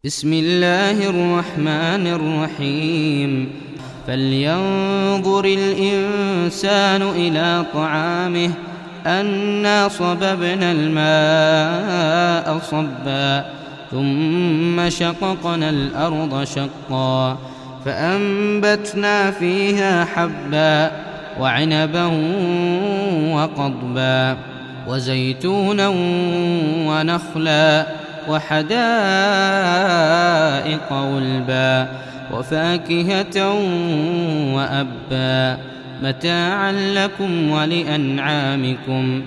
بسم الله الرحمن الرحيم فلينظر الإنسان إلى طعامه أنا صببنا الماء صبا ثم شققنا الأرض شقا فأنبتنا فيها حبا وعنبا وقضبا وزيتونا ونخلا وحدائق غلبا وفاكهة وأبا متاعا لكم ولأنعامكم